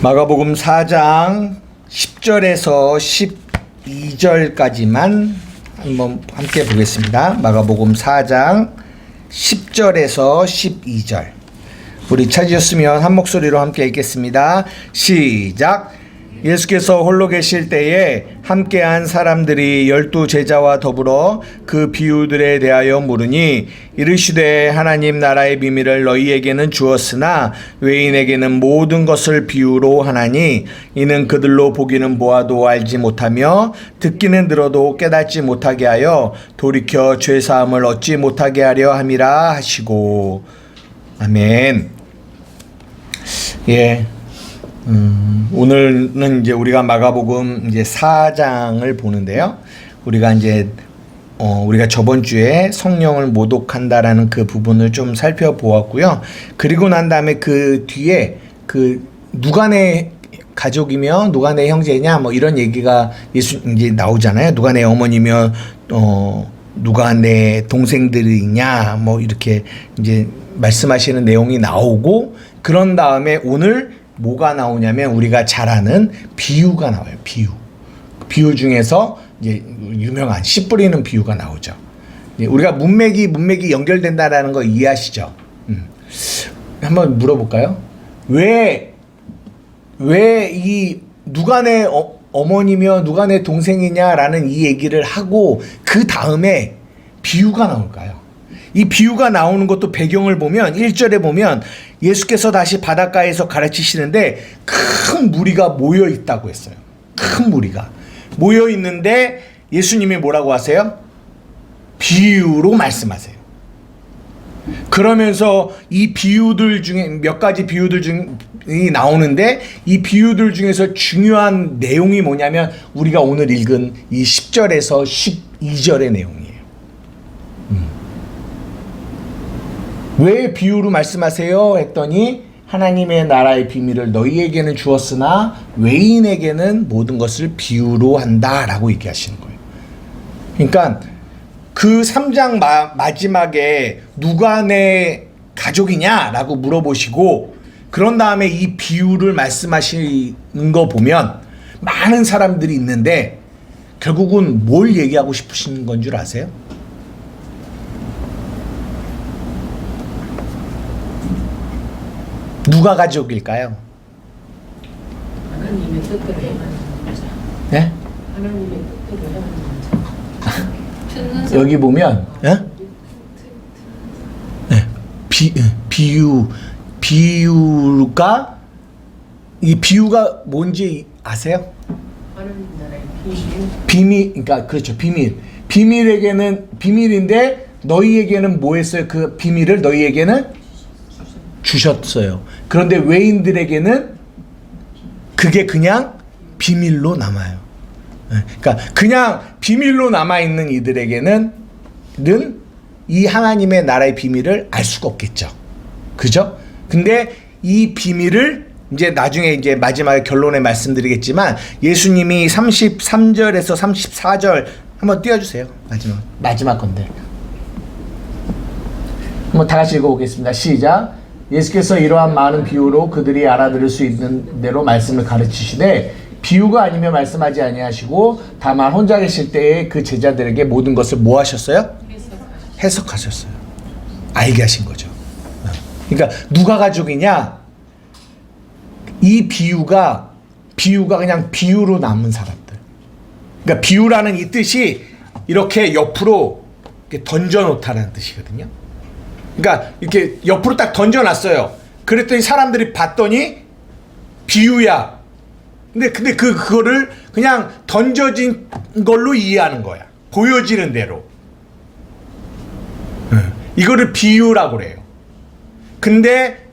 마가복음 4장 10절에서 12절까지만 한번 함께 보겠습니다. 마가복음 4장 10절에서 12절. 우리 찾으셨으면 한 목소리로 함께 읽겠습니다. 시작. 예수께서 홀로 계실 때에 함께한 사람들이 12 제자와 더불어 그 비유들에 대하여 물으니 이르시되 하나님 나라의 비밀을 너희에게는 주었으나 외인에게는 모든 것을 비유로 하나니 이는 그들로 보기는 보아도 알지 못하며 듣기는 들어도 깨닫지 못하게 하여 돌이켜 죄사함을 얻지 못하게 하려 함이라 하시고. 아멘. 예. 오늘은 이제 우리가 마가복음 이제 4장을 보는데요. 우리가 저번 주에 성령을 모독한다라는 그 부분을 좀 살펴보았고요. 그리고 난 다음에 그 뒤에 그 누가 내 가족이며 누가 내 형제냐 뭐 이런 얘기가 이제 나오잖아요. 누가 내 어머니며 누가 내 동생들이냐 뭐 이렇게 이제 말씀하시는 내용이 나오고, 그런 다음에 오늘 뭐가 나오냐면 우리가 잘 아는 비유가 나와요. 비유 중에서 이제 유명한 씨 뿌리는 비유가 나오죠. 우리가 문맥이 연결된다라는 거 이해하시죠? 한번 물어볼까요? 왜 이 누가 내 어머니며 누가 내 동생이냐라는 이 얘기를 하고 그 다음에 비유가 나올까요? 이 비유가 나오는 것도 배경을 보면 1절에 보면 예수께서 다시 바닷가에서 가르치시는데 큰 무리가 모여 있다고 했어요. 큰 무리가 모여 있는데 예수님이 뭐라고 하세요? 비유로 말씀하세요. 그러면서 이 비유들 중에 몇 가지 비유들 중이 나오는데 이 비유들 중에서 중요한 내용이 뭐냐면 우리가 오늘 읽은 이 10절에서 12절의 내용이에요. 왜 비유로 말씀하세요? 했더니 하나님의 나라의 비밀을 너희에게는 주었으나 외인에게는 모든 것을 비유로 한다라고 얘기하시는 거예요. 그러니까 그 3장 마지막에 누가 내 가족이냐라고 물어보시고 그런 다음에 이 비유를 말씀하시는 거 보면 많은 사람들이 있는데 결국은 뭘 얘기하고 싶으신 건 줄 아세요? 누가 가족일까요? 하나님의 뜻대로 행하는 자. 네? 하나님의 뜻대로 행하는 자. 여기 보면 비유가 이 비유가 뭔지 아세요? 하나님 나라의 비밀. 비밀, 그러니까 그렇죠. 비밀에게는 비밀인데 너희에게는 뭐 했어요? 그 비밀을 너희에게는 주셨어요. 그런데 외인들에게는 그게 그냥 비밀로 남아요. 그러니까 그냥 비밀로 남아있는 이들에게는 이 하나님의 나라의 비밀을 알 수가 없겠죠. 그죠? 근데 이 비밀을 이제 나중에 이제 마지막에 결론에 말씀드리겠지만 예수님이 33절에서 34절 한번 띄워주세요. 마지막 건데. 한번 다 같이 읽어보겠습니다. 시작. 예수께서 이러한 많은 비유로 그들이 알아들을 수 있는 대로 말씀을 가르치시되 비유가 아니면 말씀하지 아니하시고 다만 혼자 계실 때에 그 제자들에게 모든 것을 뭐 하셨어요? 해석하셨어요. 알게 하신 거죠. 그러니까 누가 가족이냐? 이 비유가 그냥 비유로 남은 사람들. 그러니까 비유라는 이 뜻이 이렇게 옆으로 이렇게 던져놓다라는 뜻이거든요. 그러니까 이렇게 옆으로 딱 던져놨어요. 그랬더니 사람들이 봤더니 비유야. 근데 그거를 그냥 던져진 걸로 이해하는 거야. 보여지는 대로. 이거를 비유라고 그래요. 근데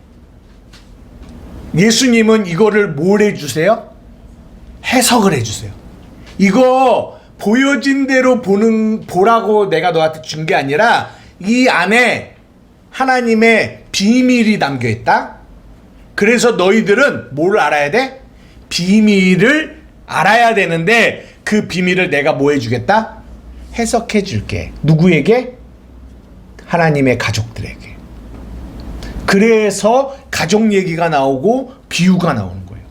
예수님은 이거를 뭘 해주세요? 해석을 해주세요. 이거 보여진 대로 보라고 내가 너한테 준 게 아니라 이 안에 하나님의 비밀이 담겨 있다. 그래서 너희들은 뭘 알아야 돼? 비밀을 알아야 되는데 그 비밀을 내가 뭐 해주겠다? 해석해 줄게. 누구에게? 하나님의 가족들에게. 그래서 가족 얘기가 나오고 비유가 나오는 거예요.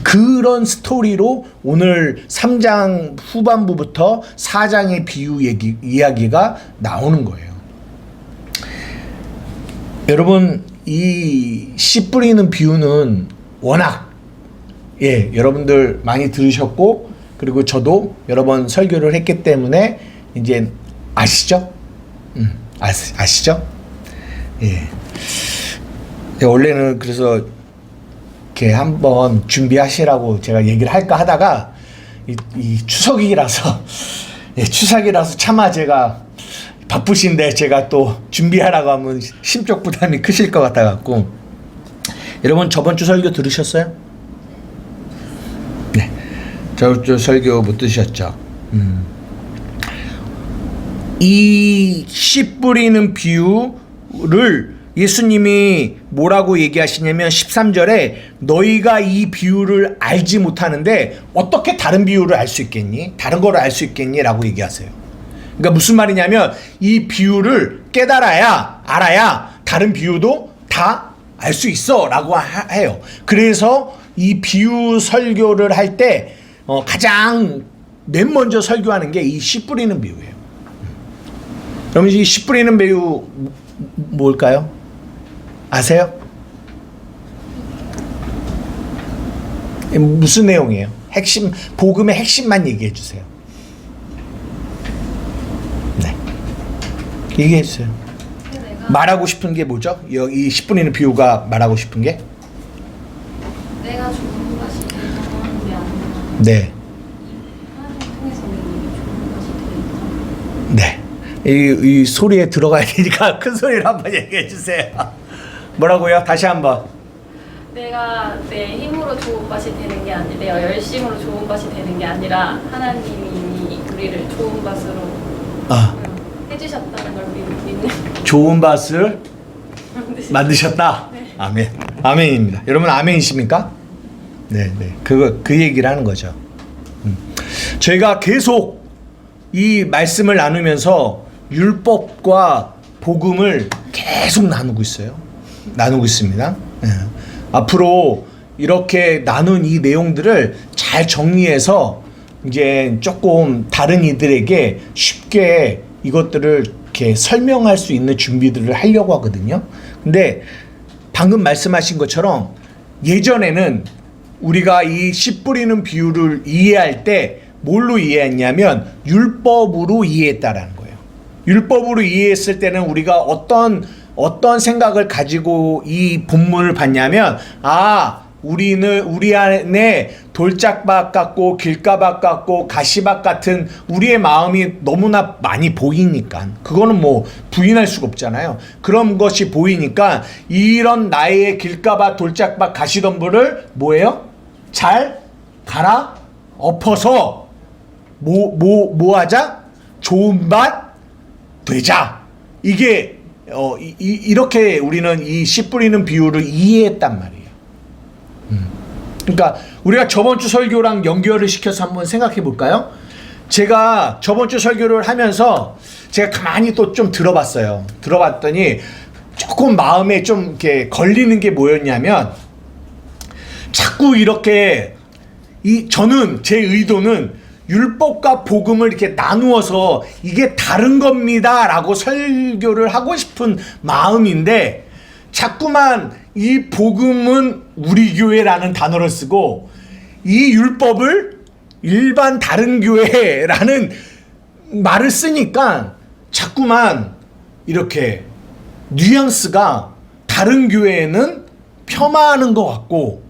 그런 스토리로 오늘 3장 후반부부터 4장의 비유 이야기가 나오는 거예요. 여러분, 이 씨 뿌리는 비유는 워낙 여러분들 많이 들으셨고, 그리고 저도 여러 번 설교를 했기 때문에 이제 아시죠? 아시죠? 원래는 그래서 이렇게 한번 준비하시라고 제가 얘기를 할까 하다가 이 추석이라서 추석이라서 차마 제가 바쁘신데 제가 또 준비하라고 하면 심적 부담이 크실 것 같아 갖고. 여러분, 저번 주 설교 들으셨어요? 네, 저번 주 설교 못 들으셨죠? 이 씨 뿌리는 비유를 예수님이 뭐라고 얘기하시냐면 13절에 너희가 이 비유를 알지 못하는데 어떻게 다른 비유를 알 수 있겠니? 다른 거를 알 수 있겠니? 라고 얘기하세요. 그러니까 무슨 말이냐면 이 비유를 알아야 다른 비유도 다 알 수 있어 라고 해요. 그래서 이 비유 설교를 할 때 가장 맨 먼저 설교하는 게 이 씨 뿌리는 비유예요. 그럼 이 씨 뿌리는 비유 뭘까요? 아세요? 무슨 내용이에요? 핵심, 복음의 핵심만 얘기해 주세요. 네, 얘기해 주세요. 말하고 싶은 게 뭐죠? 이 씨 뿌리는 비유가 말하고 싶은 게? 내가 좋은 것이 되는 게 아니라 네. 하나님 통해서 좋은 것이 되는 네. 이 소리에 들어가야 되니까 큰 소리로 한번 얘기해 주세요. 뭐라고요? 다시 한번. 내가 내 힘으로 좋은 것이 되는 게 아니라 내가 열심으로 좋은 것이 되는 게 아니라 하나님이 우리를 좋은 것으로 해주셨다는 걸 믿는 좋은 밭을 만드셨다. 네. 아멘. 아멘입니다. 여러분 아멘이십니까? 네. 그 얘기를 하는 거죠. 저희가 계속 이 말씀을 나누면서 율법과 복음을 계속 나누고 있어요. 나누고 있습니다. 앞으로 이렇게 나눈 이 내용들을 잘 정리해서 이제 조금 다른 이들에게 쉽게 이것들을 이렇게 설명할 수 있는 준비들을 하려고 하거든요. 근데 방금 말씀하신 것처럼 예전에는 우리가 이 씨 뿌리는 비유를 이해할 때 뭘로 이해했냐면 율법으로 이해했다라는 거예요. 율법으로 이해했을 때는 우리가 어떤 생각을 가지고 이 본문을 봤냐면 우리 안에 돌짝밭 같고 길가밭 같고 가시밭 같은 우리의 마음이 너무나 많이 보이니까 그거는 뭐 부인할 수가 없잖아요. 그런 것이 보이니까 이런 나의 길가밭 돌짝밭 가시덤불을 뭐예요? 잘 갈아 엎어서 뭐 하자? 좋은 밭 되자. 이게 이렇게 우리는 이 씨 뿌리는 비유를 이해했단 말이에요. 그러니까 우리가 저번 주 설교랑 연결을 시켜서 한번 생각해 볼까요? 제가 저번 주 설교를 하면서 제가 가만히 또 좀 들어봤어요. 들어봤더니 조금 마음에 좀 이렇게 걸리는 게 뭐였냐면 자꾸 이렇게 저는 제 의도는 율법과 복음을 이렇게 나누어서 이게 다른 겁니다 라고 설교를 하고 싶은 마음인데 자꾸만 이 복음은 우리 교회라는 단어를 쓰고 이 율법을 일반 다른 교회라는 말을 쓰니까 자꾸만 이렇게 뉘앙스가 다른 교회에는 폄하하는 것 같고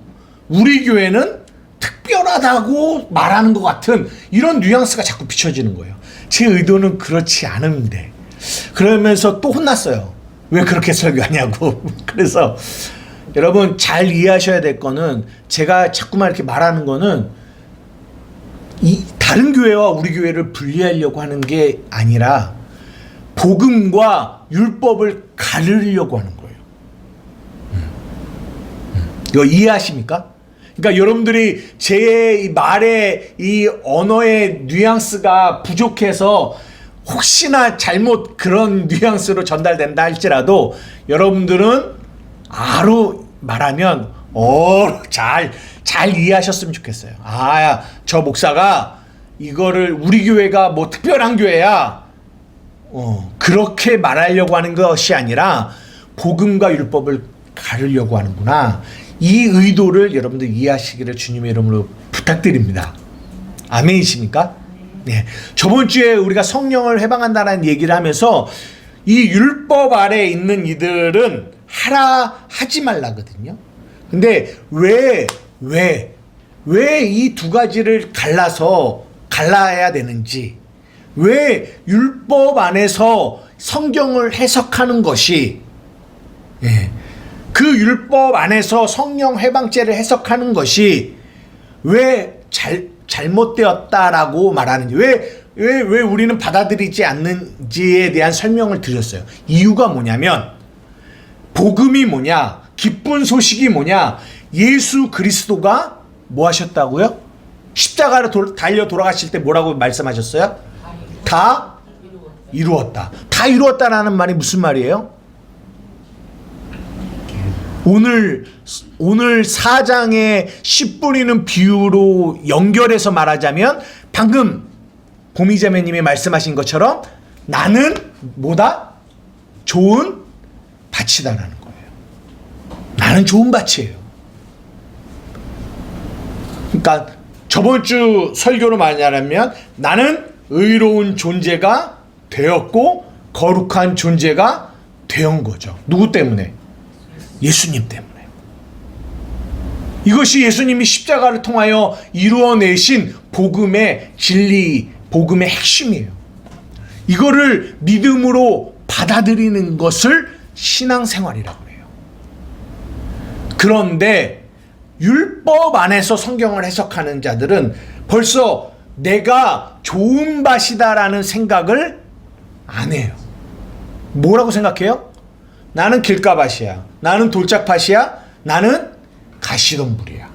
우리 교회는 특별하다고 말하는 것 같은 이런 뉘앙스가 자꾸 비춰지는 거예요. 제 의도는 그렇지 않은데 그러면서 또 혼났어요. 왜 그렇게 설교하냐고. 그래서 여러분 잘 이해하셔야 될 거는 제가 자꾸만 이렇게 말하는 거는 이 다른 교회와 우리 교회를 분리하려고 하는 게 아니라 복음과 율법을 가르려고 하는 거예요. 이거 이해하십니까? 그러니까 여러분들이 제 말의 이 언어의 뉘앙스가 부족해서 혹시나 잘못 그런 뉘앙스로 전달된다 할지라도 여러분들은 말하면 잘 이해하셨으면 좋겠어요. 저 목사가 이거를 우리 교회가 뭐 특별한 교회야. 그렇게 말하려고 하는 것이 아니라 복음과 율법을 가르려고 하는구나. 이 의도를 여러분들 이해하시기를 주님의 이름으로 부탁드립니다. 아멘이십니까? 네. 저번 주에 우리가 성령을 해방한다는 얘기를 하면서 이 율법 아래에 있는 이들은 하지 말라거든요. 근데 왜 이 두 가지를 갈라야 되는지, 왜 율법 안에서 성경을 해석하는 것이, 그 율법 안에서 성령 해방죄를 해석하는 것이 왜 잘못되었다라고 말하는지, 왜 우리는 받아들이지 않는지에 대한 설명을 드렸어요. 이유가 뭐냐면, 복음이 뭐냐, 기쁜 소식이 뭐냐, 예수 그리스도가 뭐 하셨다고요? 십자가로 달려 돌아가실 때 뭐라고 말씀하셨어요? 다 이루었다. 다 이루었다라는 말이 무슨 말이에요? 오늘 4장의 씨 뿌리는 비유로 연결해서 말하자면 방금 보미자매님이 말씀하신 것처럼 나는 뭐다? 좋은 밭이다라는 거예요. 나는 좋은 밭이에요. 그러니까 저번 주 설교로 말하자면 나는 의로운 존재가 되었고 거룩한 존재가 되온 거죠. 누구 때문에? 예수님 때문에. 이것이 예수님이 십자가를 통하여 이루어내신 복음의 진리, 복음의 핵심이에요. 이거를 믿음으로 받아들이는 것을 신앙생활이라고 해요. 그런데 율법 안에서 성경을 해석하는 자들은 벌써 내가 좋은 밭이다라는 생각을 안 해요. 뭐라고 생각해요? 나는 길가밭이야. 나는 돌짝밭이야. 나는 가시덤불이야.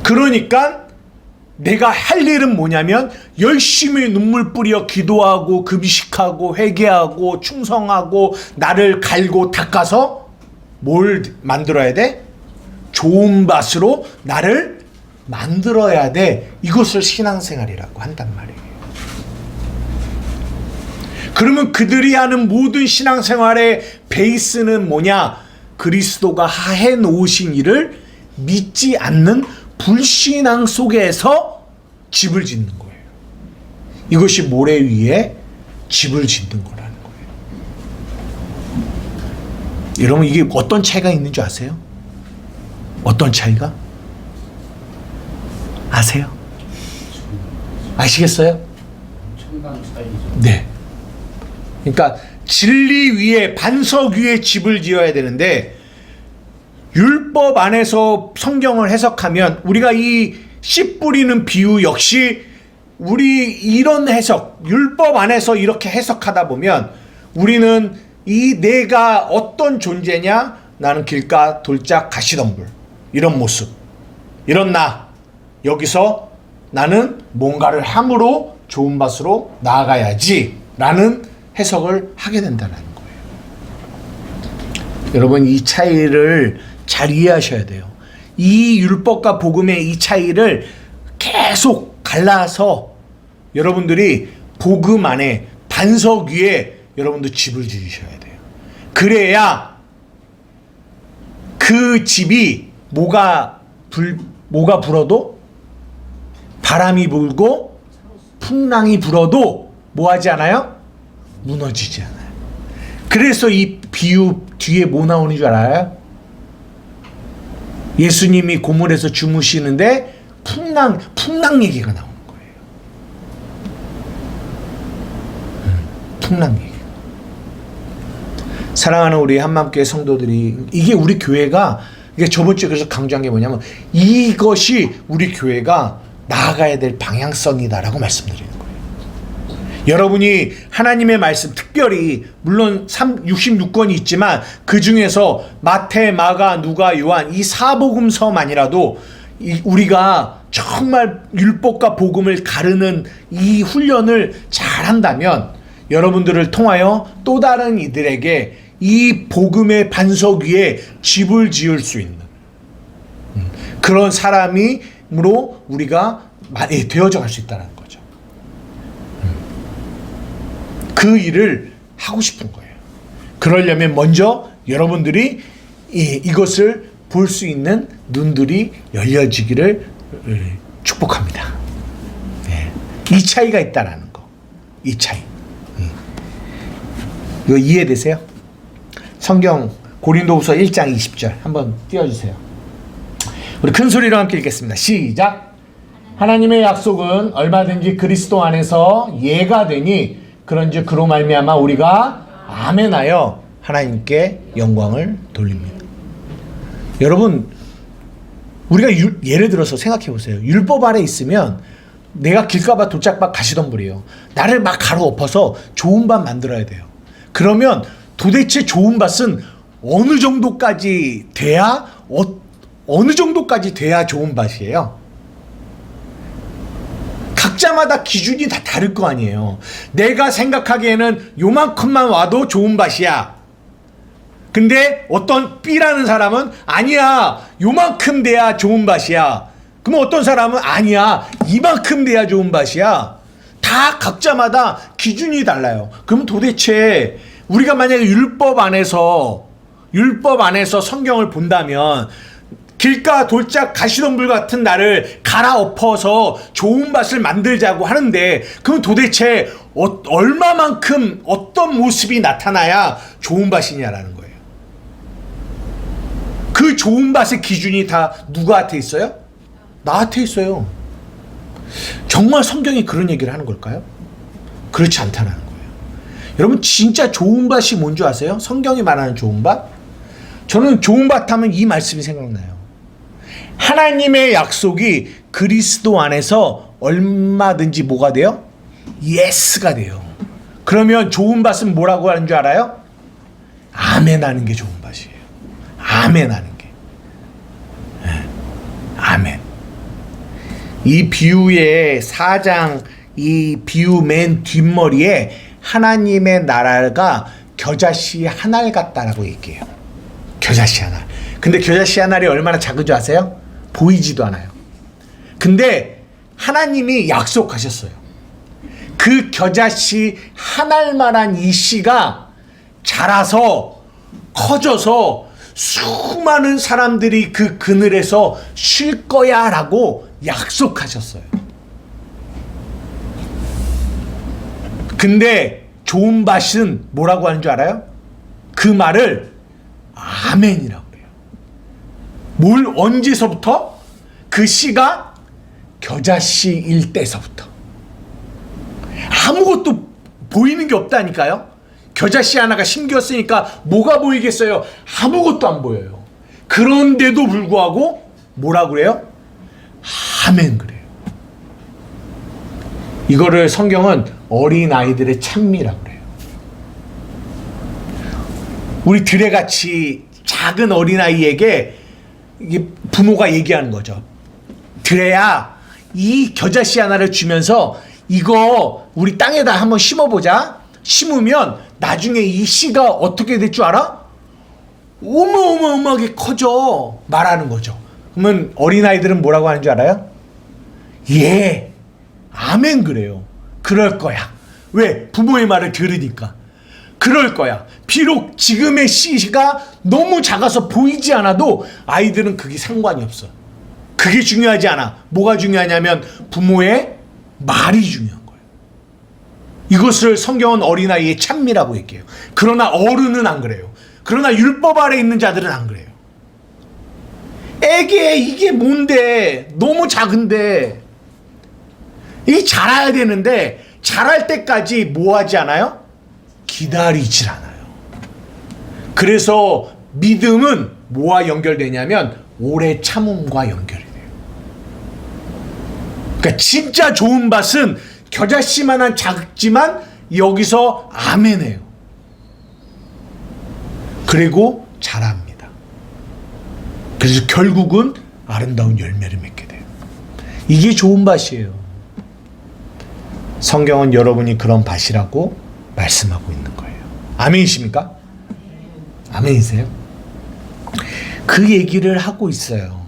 그러니까 내가 할 일은 뭐냐면 열심히 눈물 뿌려 기도하고 금식하고 회개하고 충성하고 나를 갈고 닦아서 뭘 만들어야 돼? 좋은 밭으로 나를 만들어야 돼. 이것을 신앙생활이라고 한단 말이에요. 그러면 그들이 하는 모든 신앙생활의 베이스는 뭐냐? 그리스도가 해놓으신 일을 믿지 않는 불신앙 속에서 집을 짓는 거예요. 이것이 모래 위에 집을 짓는 거라는 거예요. 여러분, 이게 어떤 차이가 있는 줄 아세요? 어떤 차이가? 아세요? 아시겠어요? 네. 그러니까 진리 위에, 반석 위에 집을 지어야 되는데 율법 안에서 성경을 해석하면 우리가 이 씨 뿌리는 비유 역시 우리 이런 해석, 율법 안에서 이렇게 해석하다 보면 우리는 이 내가 어떤 존재냐? 나는 길가, 돌짝, 가시덤불, 이런 모습, 이런 나, 여기서 나는 뭔가를 함으로 좋은 밭으로 나아가야지 라는 해석을 하게 된다는 거예요. 여러분, 이 차이를 잘 이해하셔야 돼요. 이 율법과 복음의 이 차이를 계속 갈라서 여러분들이 복음 안에, 반석 위에 여러분들 집을 지으셔야 돼요. 그래야 그 집이 뭐가 불어도, 바람이 불고 풍랑이 불어도 뭐 하지 않아요? 무너지지 않아요. 그래서 이 비유 뒤에 뭐 나오는 줄 알아요? 예수님이 고물에서 주무시는데 풍랑 얘기가 나오는 거예요. 풍랑 얘기. 사랑하는 우리 한마음교회 성도들이, 이게 우리 교회가, 이게 저번 주에 그래서 강조한 게 뭐냐면 이것이 우리 교회가 나아가야 될 방향성이다라고 말씀드리는 거예요. 여러분이 하나님의 말씀, 특별히 물론 66권이 있지만 그 중에서 마태, 마가, 누가, 요한 이 사복음서만이라도 우리가 정말 율법과 복음을 가르는 이 훈련을 잘 한다면 여러분들을 통하여 또 다른 이들에게 이 복음의 반석 위에 집을 지을 수 있는 그런 사람이므로 우리가 많이 되어져 갈 수 있다는 거죠. 그 일을 하고 싶은 거예요. 그러려면 먼저 여러분들이 이것을 볼 수 있는 눈들이 열려지기를 축복합니다. 네. 이 차이가 있다라는 거. 이 차이. 이거 이해되세요? 성경 고린도후서 1장 20절 한번 띄워주세요. 우리 큰 소리로 함께 읽겠습니다. 시작. 하나님의 약속은 얼마든지 그리스도 안에서 예가 되니 그런즉 그로 말미암아 우리가 아멘하여 하나님께 영광을 돌립니다. 여러분, 우리가 예를 들어서 생각해 보세요. 율법 아래 있으면 내가 길가봐 돌짝밭 가시덤불이에요. 나를 막 가로 엎어서 좋은 밭 만들어야 돼요. 그러면 도대체 좋은 밭은 어느 정도까지 돼야 좋은 밭이에요? 각자마다 기준이 다 다를 거 아니에요. 내가 생각하기에는 요만큼만 와도 좋은 밭이야. 근데 어떤 B라는 사람은 아니야, 요만큼 돼야 좋은 밭이야. 그럼 어떤 사람은 아니야, 이만큼 돼야 좋은 밭이야. 다 각자마다 기준이 달라요. 그럼 도대체 우리가 만약에 율법 안에서 성경을 본다면 길가 돌짝 가시덤불 같은 나를 갈아엎어서 좋은 밭을 만들자고 하는데, 그럼 도대체 얼마만큼 어떤 모습이 나타나야 좋은 밭이냐라는 거예요. 그 좋은 밭의 기준이 다 누구한테 있어요? 나한테 있어요. 정말 성경이 그런 얘기를 하는 걸까요? 그렇지 않다는 거예요. 여러분, 진짜 좋은 밭이 뭔지 아세요? 성경이 말하는 좋은 밭? 저는 좋은 밭 하면 이 말씀이 생각나요. 하나님의 약속이 그리스도 안에서 얼마든지 뭐가 돼요? 예스가 돼요. 그러면 좋은 밭은 뭐라고 하는 줄 알아요? 아멘 하는 게 좋은 밭이에요. 아멘 하는 게. 네. 아멘. 이 비유의 4장, 이 비유 맨 뒷머리에 하나님의 나라가 겨자씨 한 알 같다라고 얘기해요. 겨자씨 한 알. 근데 겨자씨 한 알이 얼마나 작은 줄 아세요? 보이지도 않아요. 근데 하나님이 약속하셨어요. 그 겨자씨 한 알만한 이 씨가 자라서 커져서 수많은 사람들이 그 그늘에서 쉴 거야 라고 약속하셨어요. 근데 좋은 밭은 뭐라고 하는 줄 알아요? 그 말을 아멘이라고 해요. 뭘 언제서부터? 그 씨가 겨자씨일 때서부터. 아무것도 보이는 게 없다니까요. 겨자씨 하나가 심겼으니까 뭐가 보이겠어요? 아무것도 안 보여요. 그런데도 불구하고 뭐라고 그래요? 아멘 그래요. 이거를 성경은 어린아이들의 찬미라고 그래요. 우리 드레같이 작은 어린아이에게 이게 부모가 얘기하는 거죠. 드레야, 이 겨자씨 하나를 주면서 이거 우리 땅에다 한번 심어보자. 심으면 나중에 이 씨가 어떻게 될 줄 알아? 어마어마하게 커져 말하는 거죠. 그러면 어린아이들은 뭐라고 하는 줄 알아요? 예, 아멘 그래요. 그럴 거야. 왜? 부모의 말을 들으니까. 그럴 거야. 비록 지금의 씨가 너무 작아서 보이지 않아도 아이들은 그게 상관이 없어. 그게 중요하지 않아. 뭐가 중요하냐면 부모의 말이 중요한 거예요. 이것을 성경은 어린아이의 찬미라고 얘기해요. 그러나 어른은 안 그래요. 그러나 율법 아래 있는 자들은 안 그래요. 애기에 이게 뭔데? 너무 작은데. 이 자라야 되는데 자랄 때까지 뭐 하지 않아요? 기다리질 않아요. 그래서 믿음은 뭐와 연결되냐면 오래 참음과 연결이 돼요. 그러니까 진짜 좋은 밭은 겨자씨만한 작지만 여기서 아멘해요. 그리고 자랍니다. 그래서 결국은 아름다운 열매를 맺게 돼요. 이게 좋은 밭이에요. 성경은 여러분이 그런 밭이라고 말씀하고 있는 거예요. 아멘이십니까? 아멘이세요? 그 얘기를 하고 있어요.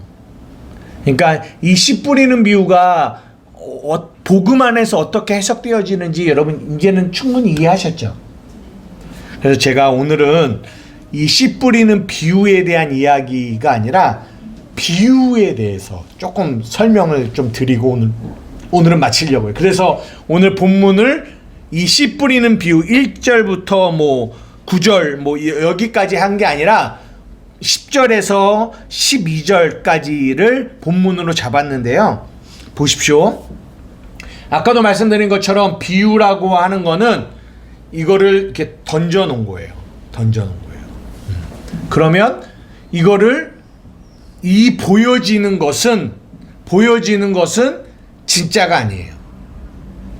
그러니까 이 씨 뿌리는 비유가 복음 안에서 어떻게 해석되어지는지 여러분 이제는 충분히 이해하셨죠? 그래서 제가 오늘은 이 씨 뿌리는 비유에 대한 이야기가 아니라 비유에 대해서 조금 설명을 좀 드리고 오늘은 마치려고요. 그래서 오늘 본문을 이 씨 뿌리는 비유 1절부터 뭐 9절 뭐 여기까지 한 게 아니라 10절에서 12절까지를 본문으로 잡았는데요. 보십시오. 아까도 말씀드린 것처럼 비유라고 하는 거는 이거를 이렇게 던져 놓은 거예요. 던져 놓은 거예요. 그러면 이거를 이 보여지는 것은 진짜가 아니에요.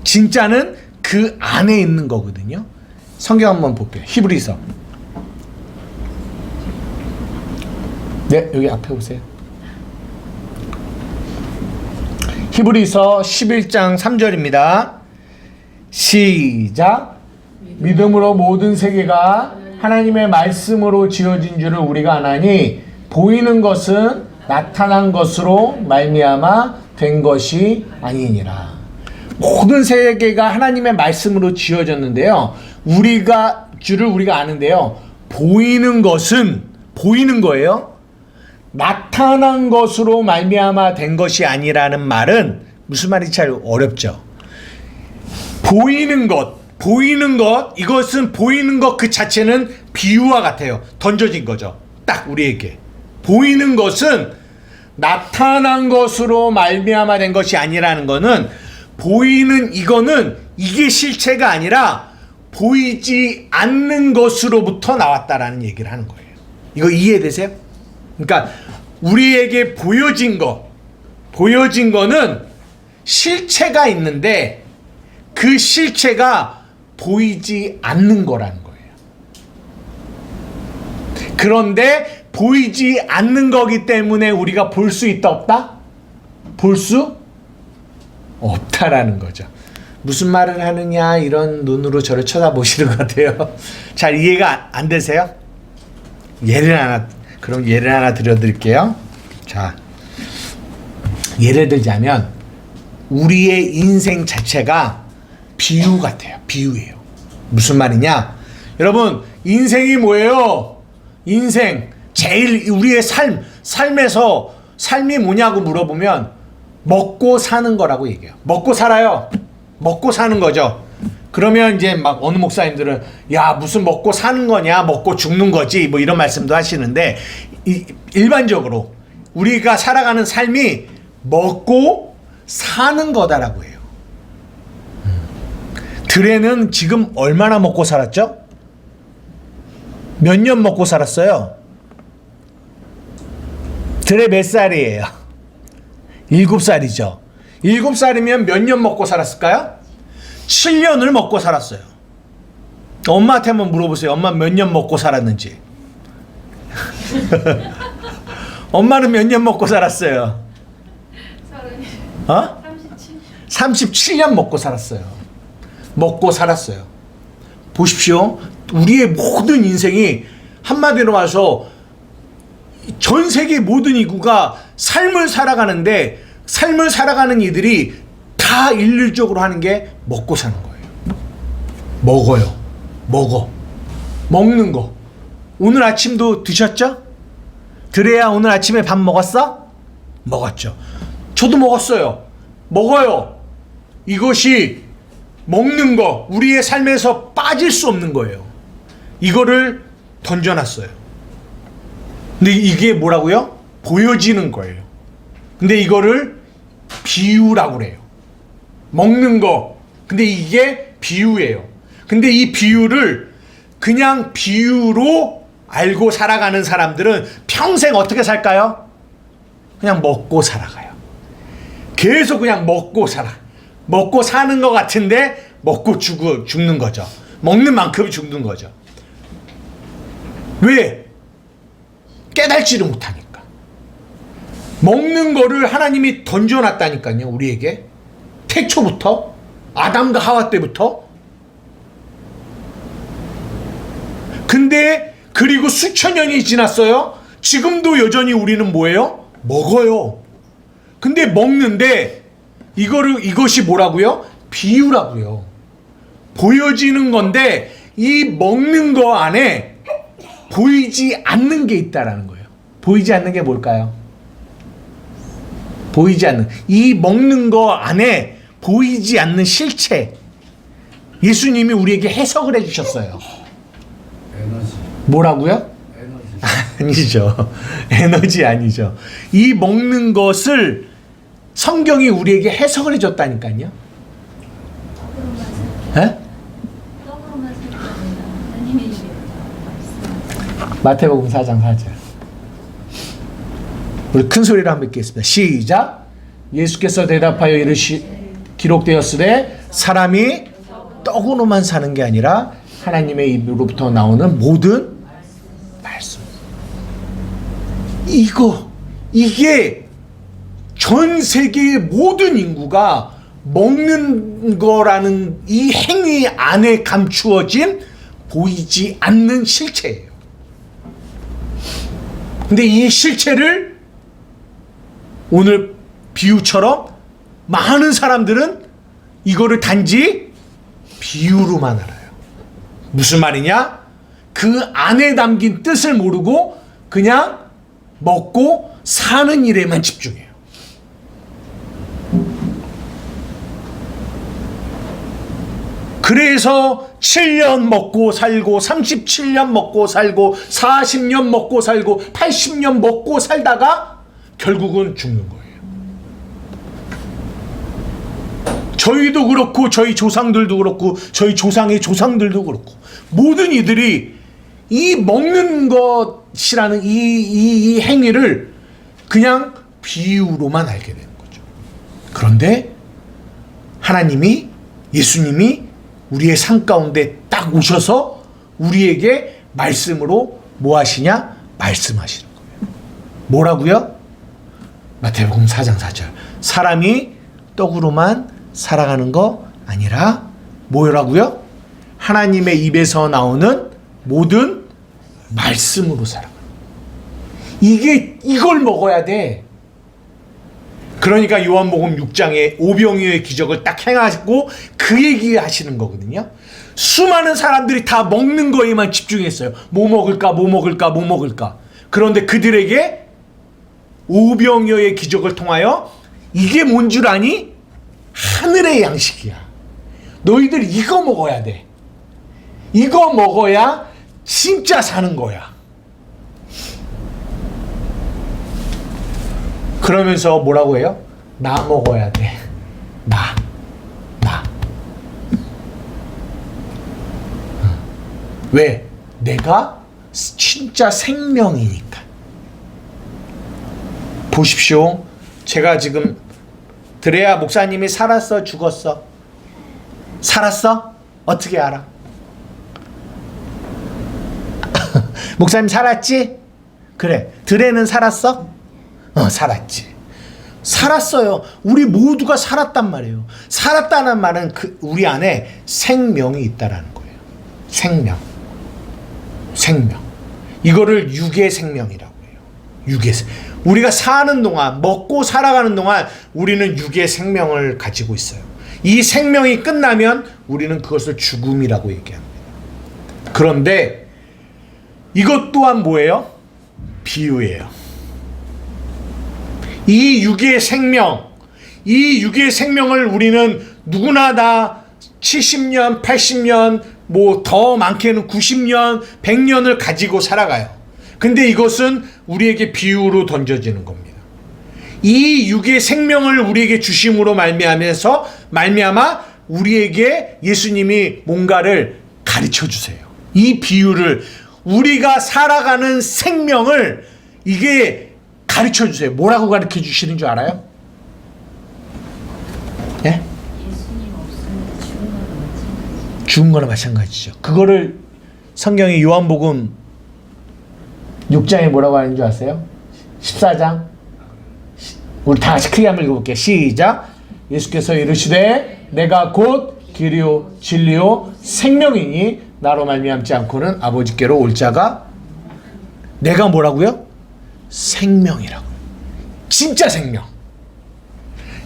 진짜는 그 안에 있는 거거든요. 성경 한번 볼게요. 히브리서. 네, 여기 앞에 오세요. 히브리서 11장 3절입니다. 시작. 믿음으로 모든 세계가 하나님의 말씀으로 지어진 줄을 우리가 아나니 보이는 것은 나타난 것으로 말미암아 된 것이 아니니라. 모든 세계가 하나님의 말씀으로 지어졌는데요. 줄을 우리가 아는데요. 보이는 것은 보이는 거예요. 나타난 것으로 말미암아 된 것이 아니라는 말은 무슨 말인지 잘 어렵죠. 보이는 것, 이것은 보이는 것 그 자체는 비유와 같아요. 던져진 거죠. 딱 우리에게. 보이는 것은 나타난 것으로 말미암아 된 것이 아니라는 거는 보이는 이거는 이게 실체가 아니라 보이지 않는 것으로부터 나왔다라는 얘기를 하는 거예요. 이거 이해되세요? 그러니까 우리에게 보여진 거는 실체가 있는데 그 실체가 보이지 않는 거라는 거예요. 그런데 보이지 않는 거기 때문에 우리가 볼 수 있다 없다? 볼 수 없다라는 거죠. 무슨 말을 하느냐 이런 눈으로 저를 쳐다보시는 것 같아요. 잘 이해가 안 되세요? 예를 하나 드려드릴게요. 자, 예를 들자면 우리의 인생 자체가 비유 같아요. 비유예요. 무슨 말이냐? 여러분, 인생이 뭐예요? 인생 제일 우리의 삶에서 삶이 뭐냐고 물어보면 먹고 사는 거라고 얘기해요. 먹고 살아요. 먹고 사는 거죠. 그러면 이제 막 어느 목사님들은 야 무슨 먹고 사는 거냐, 먹고 죽는 거지 뭐 이런 말씀도 하시는데 일반적으로 우리가 살아가는 삶이 먹고 사는 거다라고 해요. 드레는 지금 얼마나 먹고 살았죠? 몇 년 먹고 살았어요? 드레 몇 살이에요? 7살이죠. 7살이면 몇 년 먹고 살았을까요? 7년을 먹고 살았어요. 엄마한테 한번 물어보세요. 엄마 몇 년 먹고 살았는지. 엄마는 몇 년 먹고 살았어요? 37년 먹고 살았어요. 먹고 살았어요. 보십시오. 우리의 모든 인생이 한마디로 말해서 전 세계 모든 인구가 삶을 살아가는데 삶을 살아가는 이들이 다 일률적으로 하는 게 먹고 사는 거예요. 먹는 거. 오늘 아침도 드셨죠? 드레야 오늘 아침에 밥 먹었어? 먹었죠. 저도 먹었어요. 먹어요. 이것이 먹는 거, 우리의 삶에서 빠질 수 없는 거예요. 이거를 던져놨어요. 근데 이게 뭐라고요? 보여지는 거예요. 근데 이거를 비유라고 그래요. 먹는 거. 근데 이게 비유예요. 근데 이 비유를 그냥 비유로 알고 살아가는 사람들은 평생 어떻게 살까요? 그냥 먹고 살아가요. 계속 그냥 먹고 살아. 먹고 사는 것 같은데 먹고 죽는 거죠. 먹는 만큼 죽는 거죠. 왜? 깨달지를 못하니까. 먹는 거를 하나님이 던져놨다니까요. 우리에게. 태초부터 아담과 하와 때부터 근데 그리고 수천 년이 지났어요. 지금도 여전히 우리는 뭐예요? 먹어요. 근데 먹는데 이것이 뭐라고요? 비유라고요. 보여지는 건데 이 먹는 거 안에 보이지 않는 게 있다라는 거예요. 보이지 않는 게 뭘까요? 보이지 않는, 이 먹는 거 안에 보이지 않는 실체, 예수님이 우리에게 해석을 해주셨어요. 에너지. 뭐라고요? 에너지. 아니죠. 에너지 아니죠. 이 먹는 것을 성경이 우리에게 해석을 해줬다니까요. 에? 떡으로만 살게 아니라 하나님의 입에 말씀. 마태복음 4장 4절. 우리 큰 소리로 한번 읽겠습니다. 시작. 예수께서 대답하여 기록되었으되 사람이 떡으로만 사는 게 아니라 하나님의 입으로부터 나오는 모든 말씀. 이게 전 세계의 모든 인구가 먹는 거라는 이 행위 안에 감추어진 보이지 않는 실체예요. 근데 이 실체를 오늘 비유처럼 많은 사람들은 이거를 단지 비유로만 알아요. 무슨 말이냐? 그 안에 담긴 뜻을 모르고 그냥 먹고 사는 일에만 집중해요. 그래서 7년 먹고 살고 37년 먹고 살고 40년 먹고 살고 80년 먹고 살다가 결국은 죽는 거예요. 저희도 그렇고 저희 조상들도 그렇고 저희 조상의 조상들도 그렇고 모든 이들이 이 먹는 것이라는 이 행위를 그냥 비유로만 알게 되는 거죠. 그런데 하나님이, 예수님이 우리의 삶 가운데 딱 오셔서 우리에게 말씀으로 뭐 하시냐? 말씀하시는 거예요. 뭐라고요? 마태복음 4장 4절. 사람이 떡으로만 살아가는 거 아니라 뭐라고요? 하나님의 입에서 나오는 모든 말씀으로 살아가는 거예요. 이걸 먹어야 돼. 그러니까 요한복음 6장에 오병이어의 기적을 딱 행하고 그 얘기 하시는 거거든요. 수많은 사람들이 다 먹는 거에만 집중했어요. 뭐 먹을까, 뭐 먹을까, 뭐 먹을까. 그런데 그들에게 오병이어의 기적을 통하여 이게 뭔 줄 아니? 하늘의 양식이야. 너희들 이거 먹어야 돼. 이거 먹어야 진짜 사는 거야. 그러면서 뭐라고 해요? 나 먹어야 돼. 나. 왜? 내가 진짜 생명이니까. 보십시오. 제가 지금 드레아 목사님이 살았어, 죽었어? 살았어? 어떻게 알아? 목사님 살았지? 그래. 드레는 살았어? 살았지. 살았어요. 우리 모두가 살았단 말이에요. 살았다는 말은 우리 안에 생명이 있다라는 거예요. 생명. 이거를 육의 생명이라고 해요. 우리가 사는 동안, 먹고 살아가는 동안 우리는 육의 생명을 가지고 있어요. 이 생명이 끝나면 우리는 그것을 죽음이라고 얘기합니다. 그런데 이것 또한 뭐예요? 비유예요. 이 육의 생명을 우리는 누구나 다 70년, 80년, 뭐 더 많게는 90년, 100년을 가지고 살아가요. 근데 이것은 우리에게 비유로 던져지는 겁니다. 이 육의 생명을 우리에게 주심으로 말미암아 우리에게 예수님이 뭔가를 가르쳐 주세요. 이 비유를, 우리가 살아가는 생명을 이게 가르쳐 주세요. 뭐라고 가르쳐 주시는 줄 알아요? 예? 예수님 없으면 죽은 거나 마찬가지죠. 그거를 성경의 요한복음 6장에 뭐라고 하는 줄 아세요? 14장. 우리 다 같이 크게 한번 읽어볼게요. 시작. 예수께서 이르시되 내가 곧 길이요 진리요 생명이니 나로 말미암지 않고는 아버지께로 올 자가 내가 뭐라고요? 생명이라고. 진짜 생명.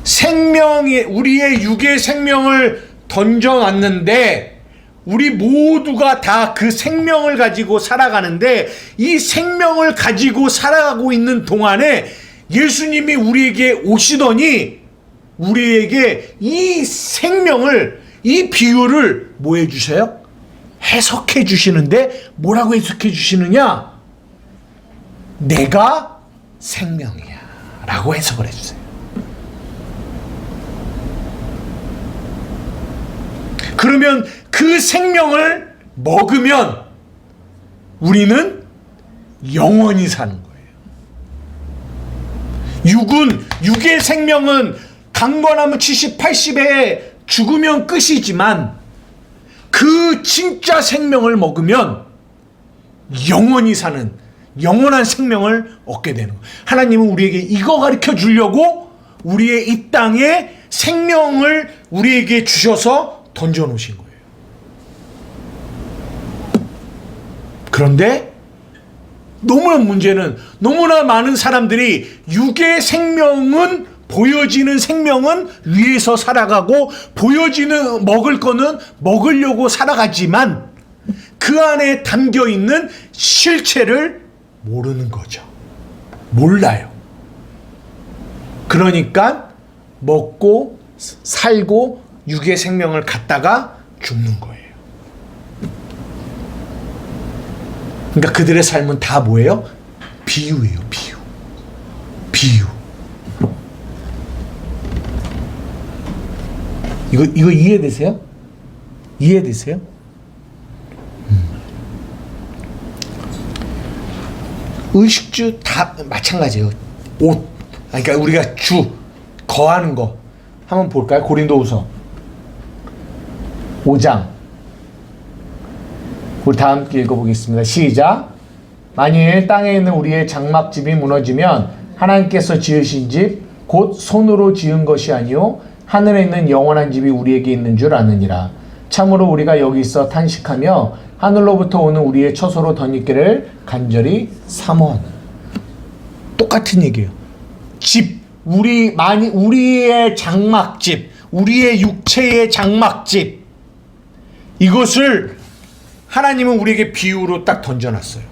생명이 우리의 육의 생명을 던져놨는데 우리 모두가 다 그 생명을 가지고 살아가는데 이 생명을 가지고 살아가고 있는 동안에 예수님이 우리에게 오시더니 우리에게 이 생명을 이 비유를 뭐 해주세요? 해석해 주시는데 뭐라고 해석해 주시느냐? 내가 생명이야 라고 해석을 해주세요. 그러면 그 생명을 먹으면 우리는 영원히 사는 거예요. 육의 생명은 강건하면 70, 80에 죽으면 끝이지만 그 진짜 생명을 먹으면 영원히 사는 영원한 생명을 얻게 되는 거예요. 하나님은 우리에게 이거 가르쳐 주려고 우리의 이 땅에 생명을 우리에게 주셔서 던져 놓으신 거예요. 그런데 너무나 많은 사람들이 육의 생명은 보여지는 생명은 위에서 살아가고 보여지는 먹을 거는 먹으려고 살아가지만 그 안에 담겨 있는 실체를 모르는 거죠. 몰라요. 그러니까 먹고 살고 육의 생명을 갖다가 죽는 거예요. 그러니까 그들의 삶은 다 뭐예요? 비유예요. 비유. 이거 이해되세요? 이해되세요? 의식주 다 마찬가지예요. 옷. 그러니까 우리가 거하는 거. 한번 볼까요? 고린도후서 5장. 우리 다 함께 읽어보겠습니다. 시작. 만일 땅에 있는 우리의 장막집이 무너지면 하나님께서 지으신 집 곧 손으로 지은 것이 아니요 하늘에 있는 영원한 집이 우리에게 있는 줄 아느니라. 참으로 우리가 여기 있어 탄식하며 하늘로부터 오는 우리의 처소로 덧입기를 간절히 사모하는. 똑같은 얘기예요. 집, 우리의 장막집, 우리의 육체의 장막집, 이것을 하나님은 우리에게 비유로 딱 던져놨어요.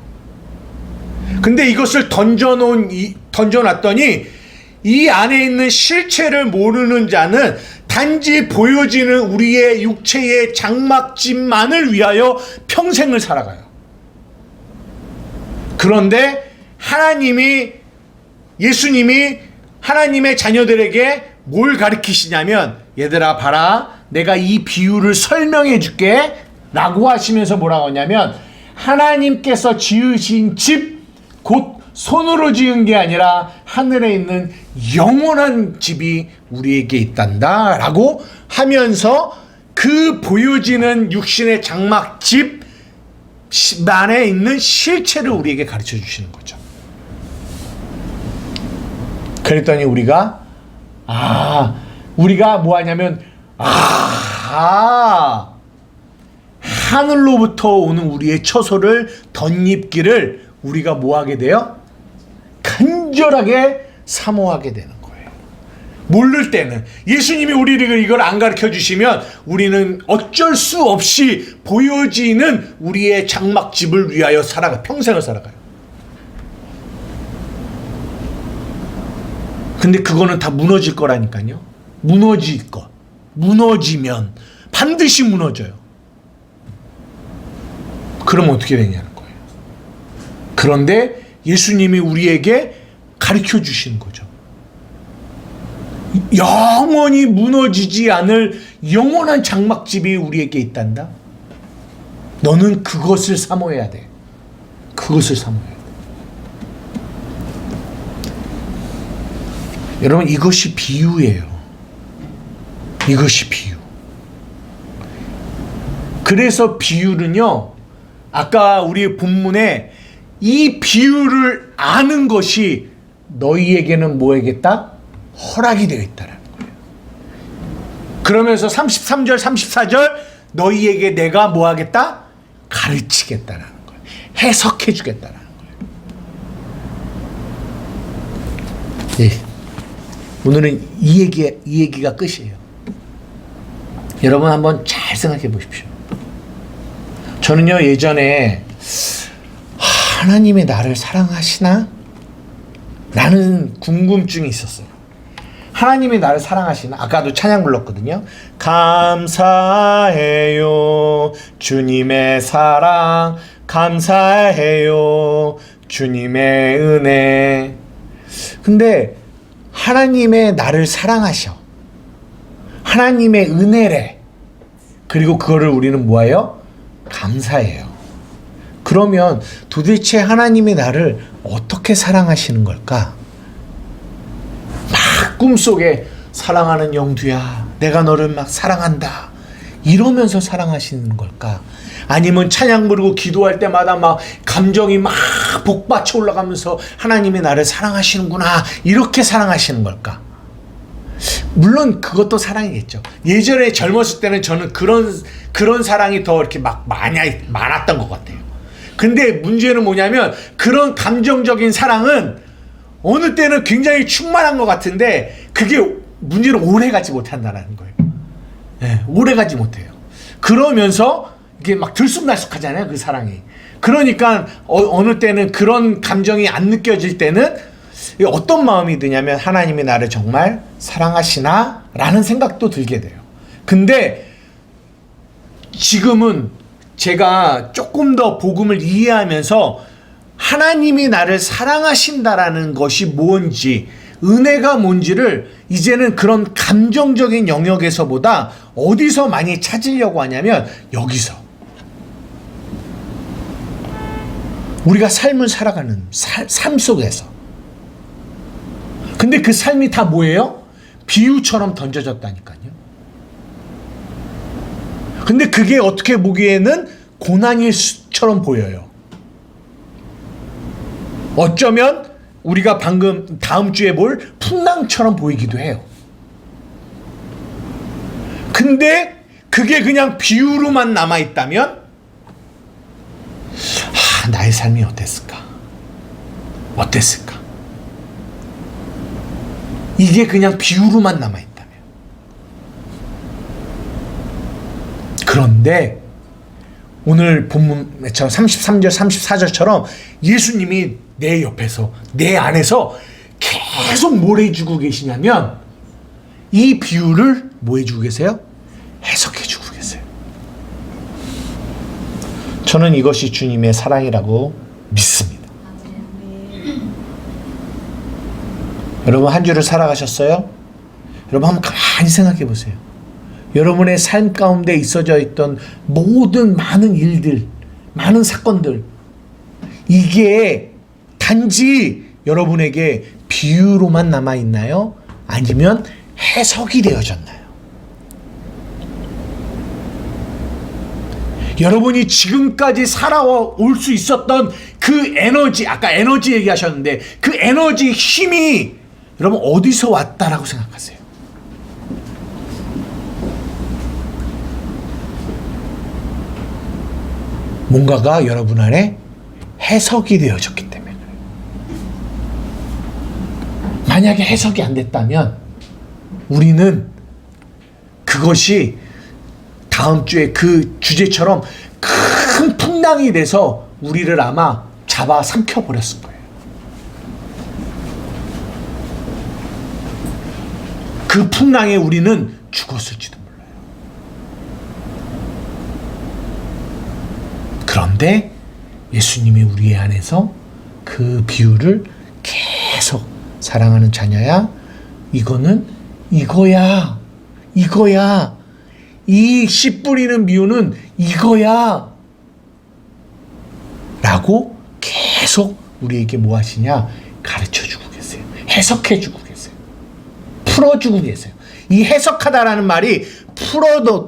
근데 이것을 던져놨더니 이 안에 있는 실체를 모르는 자는 단지 보여지는 우리의 육체의 장막집만을 위하여 평생을 살아가요. 그런데 예수님이 하나님의 자녀들에게 뭘 가르치시냐면, 얘들아 봐라, 내가 이 비유를 설명해 줄게 라고 하시면서 뭐라고 하냐면, 하나님께서 지으신 집, 곧 손으로 지은 게 아니라 하늘에 있는 영원한 집이 우리에게 있단다 라고 하면서 그 보여지는 육신의 장막집 안에 있는 실체를 우리에게 가르쳐 주시는 거죠. 그랬더니 우리가 뭐 하냐면 하늘로부터 오는 우리의 처소를 덧입기를 우리가 뭐 하게 돼요? 간절하게 사모하게 되는 거예요. 모를 때는, 예수님이 우리를 이걸 안 가르쳐 주시면 우리는 어쩔 수 없이 보여지는 우리의 장막집을 위하여 평생을 살아가요. 근데 그거는 다 무너질 거라니까요. 무너지면 반드시 무너져요. 그럼 어떻게 되냐는 거예요. 그런데 예수님이 우리에게 가르쳐 주시는 거죠. 영원히 무너지지 않을 영원한 장막집이 우리에게 있단다. 너는 그것을 사모해야 돼. 그것을 사모해야 돼. 여러분, 이것이 비유예요. 이것이 비유. 그래서 비유는요, 아까 우리 본문에 이 비유를 아는 것이 너희에게는 뭐하겠다? 허락이 되어 있다는 거예요. 그러면서 33절, 34절 너희에게 내가 뭐하겠다? 가르치겠다라는 거예요. 해석해 주겠다라는 거예요. 예. 오늘은 이 얘기가 끝이에요. 여러분 한번 잘 생각해 보십시오. 저는요, 예전에 하나님이 나를 사랑하시나? 라는 궁금증이 있었어요. 하나님이 나를 사랑하시나? 아까도 찬양 불렀거든요. 감사해요 주님의 사랑, 감사해요 주님의 은혜. 근데 하나님의 나를 사랑하셔, 하나님의 은혜래. 그리고 그거를 우리는 뭐예요? 감사해요. 그러면 도대체 하나님이 나를 어떻게 사랑하시는 걸까? 막 꿈속에 사랑하는 영두야, 내가 너를 막 사랑한다, 이러면서 사랑하시는 걸까? 아니면 찬양 부르고 기도할 때마다 막 감정이 막 복받쳐 올라가면서 하나님이 나를 사랑하시는구나, 이렇게 사랑하시는 걸까? 물론 그것도 사랑이겠죠. 예전에 젊었을 때는 저는 그런 사랑이 더 이렇게 막 많았던 것 같아요. 근데 문제는 뭐냐면, 그런 감정적인 사랑은 어느 때는 굉장히 충만한 것 같은데 그게 문제는 오래가지 못한다는 거예요. 네, 오래가지 못해요. 그러면서 이게 막 들쑥날쑥하잖아요, 그 사랑이. 그러니까 어느 때는 그런 감정이 안 느껴질 때는 어떤 마음이 드냐면, 하나님이 나를 정말 사랑하시나? 라는 생각도 들게 돼요. 근데 지금은 제가 조금 더 복음을 이해하면서 하나님이 나를 사랑하신다라는 것이 뭔지, 은혜가 뭔지를 이제는 그런 감정적인 영역에서보다 어디서 많이 찾으려고 하냐면, 여기서. 우리가 삶을 살아가는 삶 속에서. 근데 그 삶이 다 뭐예요? 비유처럼 던져졌다니까요. 근데 그게 어떻게 보기에는 고난일처럼 보여요. 어쩌면 우리가 방금 다음 주에 볼 풍랑처럼 보이기도 해요. 근데 그게 그냥 비유로만 남아있다면, 나의 삶이 어땠을까? 이게 그냥 비유로만 남아있다면. 그런데 오늘 본문처럼 33절 34절처럼 예수님이 내 옆에서, 내 안에서 계속 뭘 해주고 계시냐면, 이 비유를 뭐 해주고 계세요? 해석해주고 계세요. 저는 이것이 주님의 사랑이라고 믿습니다. 여러분 한 주를 살아가셨어요? 여러분 한번 가만히 생각해 보세요. 여러분의 삶 가운데 있어져 있던 모든 많은 일들, 많은 사건들, 이게 단지 여러분에게 비유로만 남아있나요? 아니면 해석이 되어졌나요? 여러분이 지금까지 살아올 수 있었던 그 에너지, 아까 에너지 얘기하셨는데, 그 에너지, 힘이 여러분 어디서 왔다라고 생각하세요? 뭔가가 여러분 안에 해석이 되어졌기 때문에 그래요. 만약에 해석이 안 됐다면 우리는 그것이 다음 주에 그 주제처럼 큰 풍랑이 돼서 우리를 아마 잡아 삼켜버렸을 거예요. 그 풍랑에 우리는 죽었을지도 몰라요. 그런데 예수님이 우리 안에서 그 비유를 계속, 사랑하는 자녀야, 이거는 이거야, 이 씨 뿌리는 비유는 이거야 라고 계속 우리에게 뭐 하시냐? 가르쳐주고 계세요. 해석해주고 계세요. 풀어주고 계세요. 이 해석하다라는 말이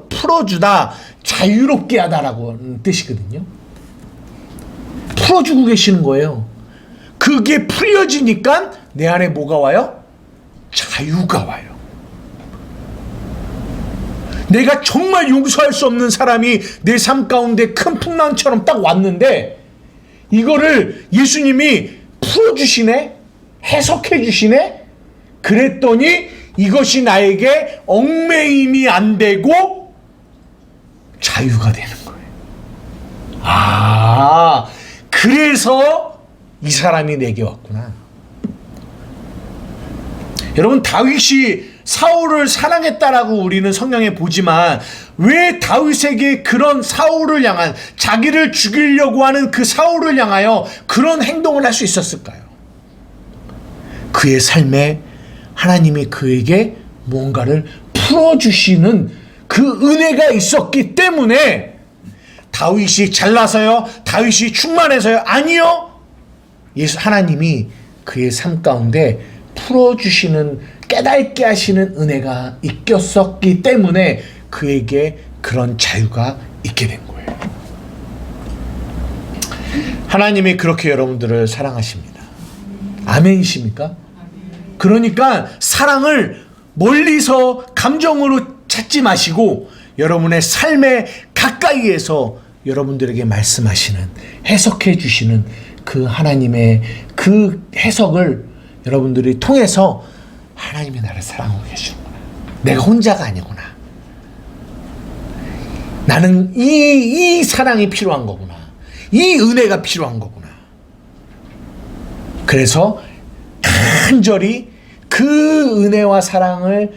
풀어주다, 자유롭게 하다라고 뜻이거든요. 풀어주고 계시는 거예요. 그게 풀려지니까 내 안에 뭐가 와요? 자유가 와요. 내가 정말 용서할 수 없는 사람이 내 삶 가운데 큰 풍랑처럼 딱 왔는데 이거를 예수님이 풀어주시네? 해석해 그랬더니 이것이 나에게 얽매임이 안 되고 자유가 되는 거예요. 아, 그래서 이 사람이 내게 왔구나. 여러분, 다윗이 사울을 사랑했다라고 우리는 성경에 보지만 왜 다윗에게 그런 사울을 향한, 자기를 죽이려고 하는 그 사울을 향하여 그런 행동을 할 수 있었을까요? 그의 삶에 하나님이 그에게 뭔가를 풀어주시는 그 은혜가 있었기 때문에 다윗이 잘나서요? 다윗이 충만해서요? 아니요. 하나님이 그의 삶 가운데 풀어주시는, 깨닫게 하시는 은혜가 있었기 때문에 그에게 그런 자유가 있게 된 거예요. 하나님이 그렇게 여러분들을 사랑하십니다. 아멘이십니까? 그러니까 사랑을 멀리서 감정으로 찾지 마시고 여러분의 삶의 가까이에서 여러분들에게 말씀하시는, 해석해 주시는 그 하나님의 그 해석을 여러분들이 통해서 하나님이 나를 사랑하고 계시는구나. 내가 혼자가 아니구나. 나는 이 사랑이 필요한 거구나. 이 은혜가 필요한 거구나. 그래서 간절히 그 은혜와 사랑이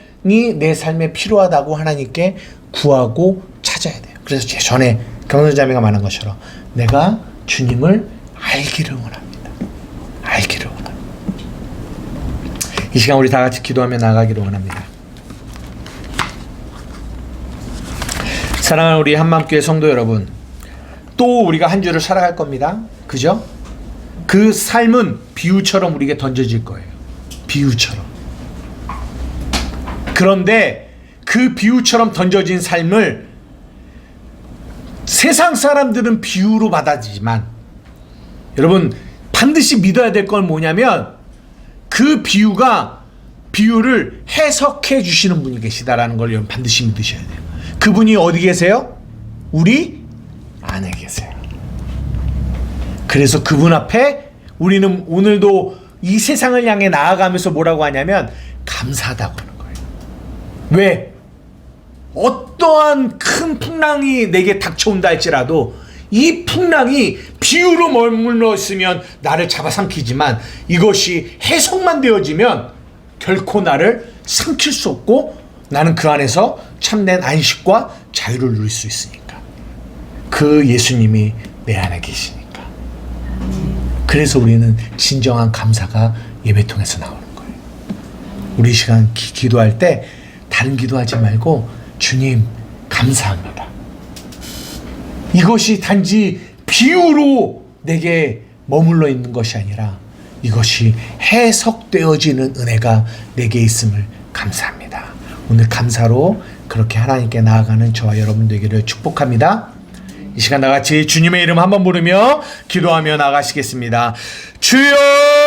내 삶에 필요하다고 하나님께 구하고 찾아야 돼요. 그래서 제 전에 경선자매가 말한 것처럼 내가 주님을 알기를 원합니다. 알기를 원합니다. 이 시간 우리 다 같이 기도하며 나가기를 원합니다. 사랑하는 우리 한마음교회 성도 여러분, 또 우리가 한 주를 살아갈 겁니다. 그죠? 그 삶은 비유처럼 우리에게 던져질 거예요. 비유처럼. 그런데 그 비유처럼 던져진 삶을 세상 사람들은 비유로 받아들이지만 여러분 반드시 믿어야 될 건 뭐냐면 그 비유를 해석해 주시는 분이 계시다라는 걸 여러분 반드시 믿으셔야 돼요. 그분이 어디 계세요? 우리 안에 계세요. 그래서 그분 앞에 우리는 오늘도 이 세상을 향해 나아가면서 뭐라고 하냐면 감사하다고 하는 거예요. 왜? 어떠한 큰 풍랑이 내게 닥쳐온다 할지라도 이 풍랑이 비유로 머물러 있으면 나를 잡아삼키지만 이것이 해석만 되어지면 결코 나를 삼킬 수 없고 나는 그 안에서 참된 안식과 자유를 누릴 수 있으니까. 그 예수님이 내 안에 계시니까. 그래서 우리는 진정한 감사가 예배통에서 나오는 거예요. 우리 시간 기도할 때 다른 기도하지 말고 주님 감사합니다. 이것이 단지 비유로 내게 머물러 있는 것이 아니라 이것이 해석되어지는 은혜가 내게 있음을 감사합니다. 오늘 감사로 그렇게 하나님께 나아가는 저와 여러분 되기를 축복합니다. 이 시간 나같이 주님의 이름 한번 부르며 기도하며 나가시겠습니다. 주여!